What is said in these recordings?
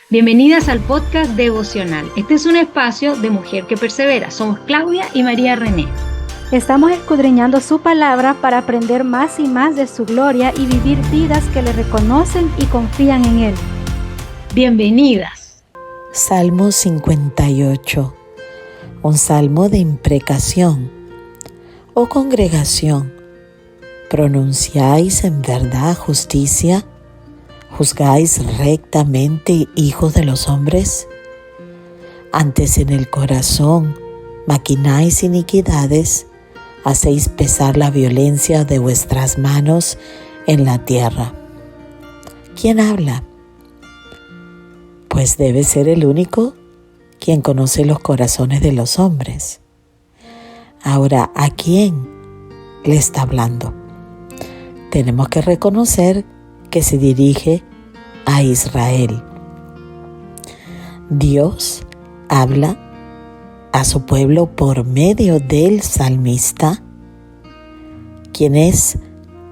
Bienvenidas al podcast devocional. Este es un espacio de mujer que persevera. Somos Claudia y María René. Estamos escudriñando su palabra para aprender más y más de su gloria y vivir vidas que le reconocen y confían en Él. Bienvenidas. Salmo 58, un salmo de imprecación. Oh congregación, ¿pronunciáis en verdad justicia? ¿Juzgáis rectamente, hijos de los hombres? Antes en el corazón maquináis iniquidades, hacéis pesar la violencia de vuestras manos en la tierra. ¿Quién habla? Pues debe ser el único quien conoce los corazones de los hombres. Ahora, ¿a quién le está hablando? Tenemos que reconocer que se dirige a Israel. Dios habla a su pueblo por medio del salmista, quien es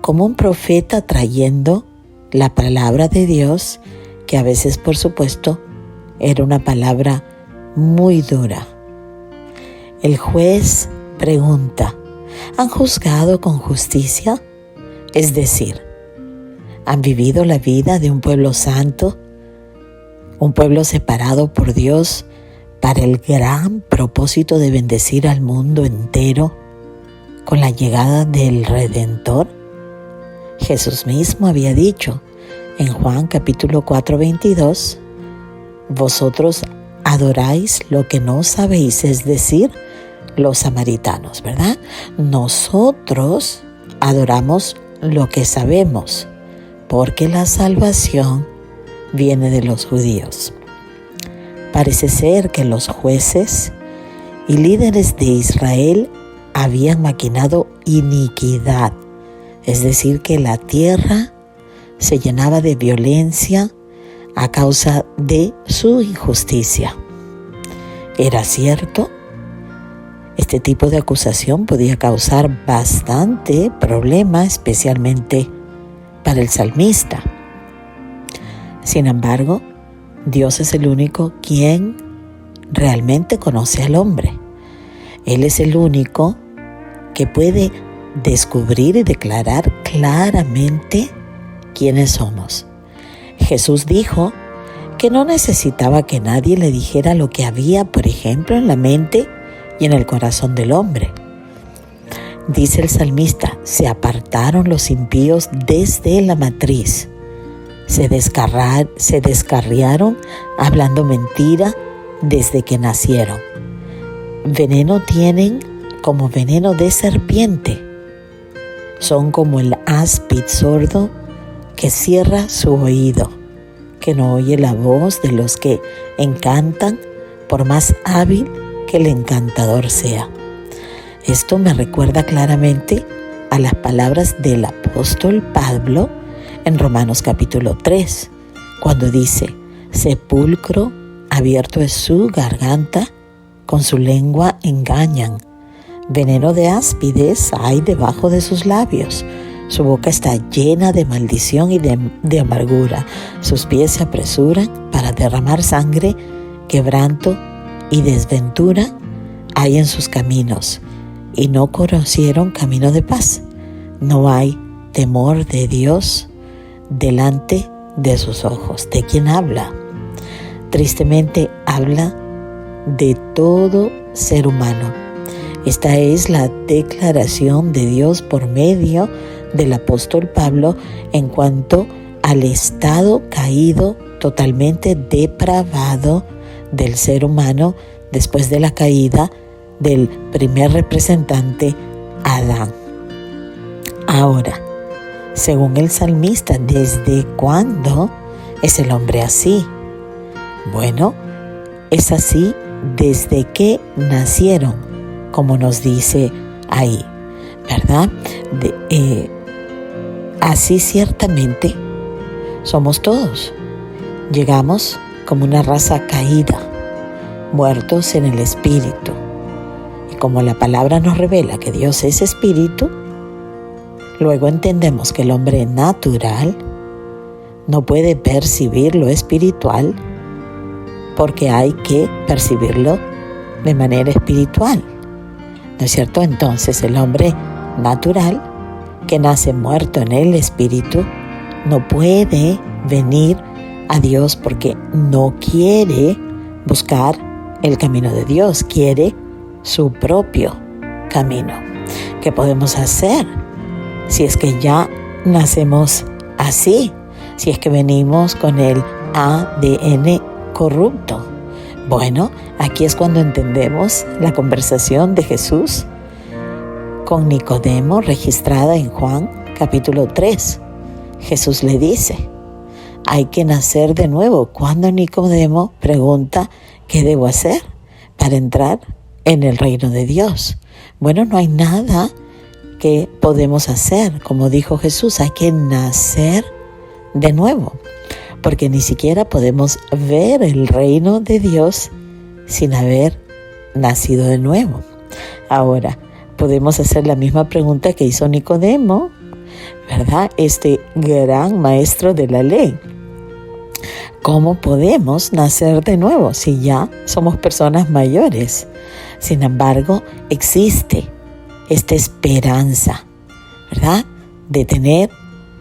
como un profeta trayendo la palabra de Dios, que a veces, por supuesto, era una palabra muy dura. El juez pregunta: ¿han juzgado con justicia? Es decir, ¿han vivido la vida de un pueblo santo, un pueblo separado por Dios para el gran propósito de bendecir al mundo entero con la llegada del Redentor? Jesús mismo había dicho en Juan capítulo 4:22, vosotros adoráis lo que no sabéis, es decir, los samaritanos, ¿verdad? Nosotros adoramos lo que sabemos, porque la salvación viene de los judíos. Parece ser que los jueces y líderes de Israel habían maquinado iniquidad, es decir, que la tierra se llenaba de violencia a causa de su injusticia. ¿Era cierto? Este tipo de acusación podía causar bastante problema, especialmente para el salmista. Sin embargo, Dios es el único quien realmente conoce al hombre. Él es el único que puede descubrir y declarar claramente quiénes somos. Jesús dijo que no necesitaba que nadie le dijera lo que había, por ejemplo, en la mente y en el corazón del hombre. Dice el salmista: se apartaron los impíos desde la matriz, se descarriaron hablando mentira desde que nacieron. Veneno tienen como veneno de serpiente. Son como el áspid sordo que cierra su oído, que no oye la voz de los que encantan, por más hábil que el encantador sea. Esto me recuerda claramente a las palabras del apóstol Pablo en Romanos capítulo 3, cuando dice: sepulcro abierto es su garganta, con su lengua engañan, veneno de áspides hay debajo de sus labios, su boca está llena de maldición y de amargura, sus pies se apresuran para derramar sangre, quebranto y desventura hay en sus caminos, y no conocieron camino de paz. No hay temor de Dios delante de sus ojos. ¿De quién habla? Tristemente habla de todo ser humano. Esta es la declaración de Dios por medio del apóstol Pablo en cuanto al estado caído, totalmente depravado del ser humano después de la caída del primer representante, Adán. Ahora, según el salmista, ¿desde cuándo es el hombre así? Bueno, es así desde que nacieron, como nos dice ahí, ¿verdad? Así ciertamente somos todos. Llegamos como una raza caída, muertos en el espíritu. Y como la palabra nos revela que Dios es espíritu, luego entendemos que el hombre natural no puede percibir lo espiritual porque hay que percibirlo de manera espiritual, ¿no es cierto? Entonces el hombre natural, que nace muerto en el espíritu, no puede venir a Dios porque no quiere buscar el camino de Dios, quiere su propio camino. ¿Qué podemos hacer si es que ya nacemos así? Si es que venimos con el ADN corrupto. Bueno, aquí es cuando entendemos la conversación de Jesús con Nicodemo, registrada en Juan capítulo 3. Jesús le dice, hay que nacer de nuevo. Cuando Nicodemo pregunta, ¿qué debo hacer para entrar en el reino de Dios? Bueno, no hay nada que podemos hacer. Como dijo Jesús, hay que nacer de nuevo, porque ni siquiera podemos ver el reino de Dios sin haber nacido de nuevo. Ahora, podemos hacer la misma pregunta que hizo Nicodemo, ¿verdad? Este gran maestro de la ley. ¿Cómo podemos nacer de nuevo si ya somos personas mayores? Sin embargo, existe esta esperanza, ¿verdad? De tener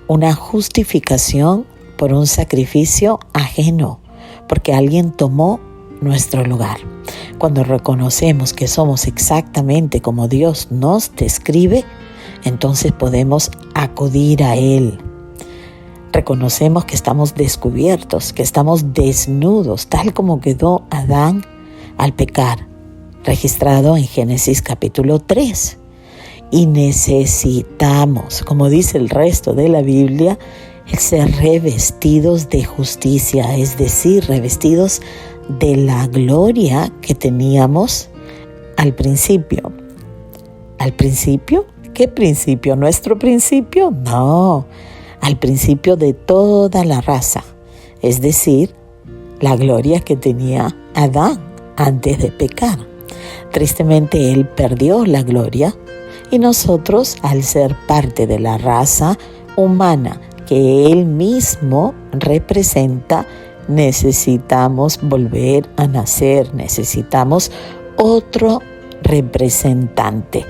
una justificación por un sacrificio ajeno, porque alguien tomó nuestro lugar. Cuando reconocemos que somos exactamente como Dios nos describe, entonces podemos acudir a Él. Reconocemos que estamos descubiertos, que estamos desnudos, tal como quedó Adán al pecar, registrado en Génesis capítulo 3. Y necesitamos, como dice el resto de la Biblia, el ser revestidos de justicia, es decir, revestidos de la gloria que teníamos al principio. ¿Al principio? ¿Qué principio? ¿Nuestro principio? No, al principio de toda la raza, es decir, la gloria que tenía Adán antes de pecar. Tristemente él perdió la gloria y nosotros, al ser parte de la raza humana que él mismo representa, necesitamos volver a nacer, necesitamos otro representante,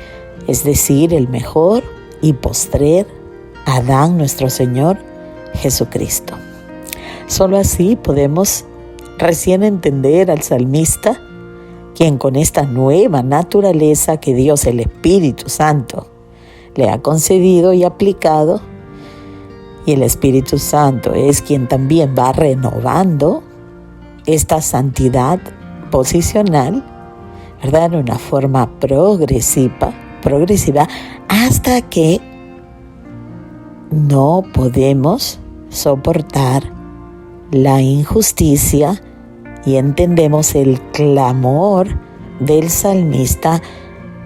es decir, el mejor y postrer Adán, nuestro Señor Jesucristo. Solo así podemos recién entender al salmista, quien con esta nueva naturaleza que Dios, el Espíritu Santo, le ha concedido y aplicado, y el Espíritu Santo es quien también va renovando esta santidad posicional, ¿verdad? De una forma progresiva, hasta que no podemos soportar la injusticia y entendemos el clamor del salmista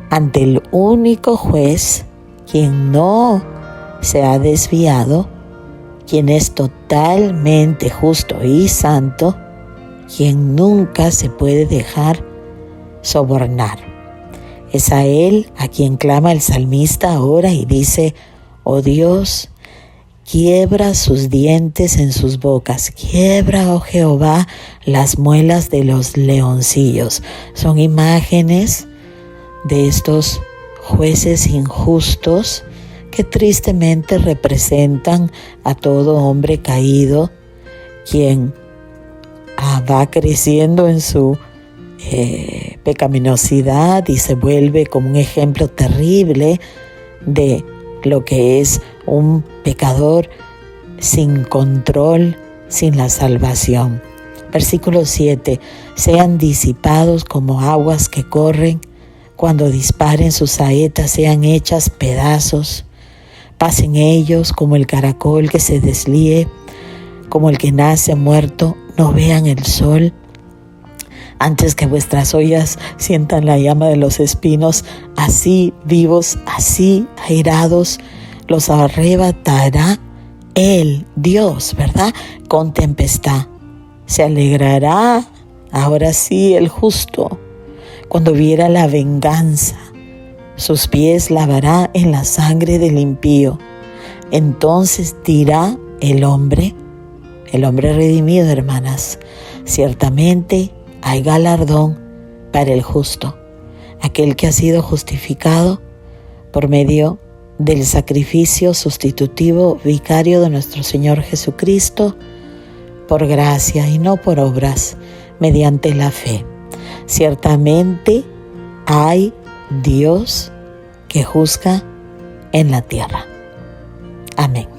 ante el único juez, quien no se ha desviado, quien es totalmente justo y santo, quien nunca se puede dejar sobornar. Es a Él a quien clama el salmista ahora y dice, oh Dios, quiebra sus dientes en sus bocas, quiebra, oh Jehová, las muelas de los leoncillos. Son imágenes de estos jueces injustos que tristemente representan a todo hombre caído, quien va creciendo en su pecaminosidad y se vuelve como un ejemplo terrible de lo que es un pecador sin control, sin la salvación. Versículo 7, sean disipados como aguas que corren, cuando disparen sus saetas sean hechas pedazos, pasen ellos como el caracol que se deslíe, como el que nace muerto, no vean el sol. Antes que vuestras ollas sientan la llama de los espinos, así vivos, así airados, los arrebatará el Dios, ¿verdad? Con tempestad. Se alegrará ahora sí el justo cuando viera la venganza. Sus pies lavará en la sangre del impío. Entonces dirá el hombre redimido, hermanas, Ciertamente hay galardón para el justo, aquel que ha sido justificado por medio del sacrificio sustitutivo vicario de nuestro Señor Jesucristo, por gracia y no por obras, mediante la fe. Ciertamente hay Dios que juzga en la tierra. Amén.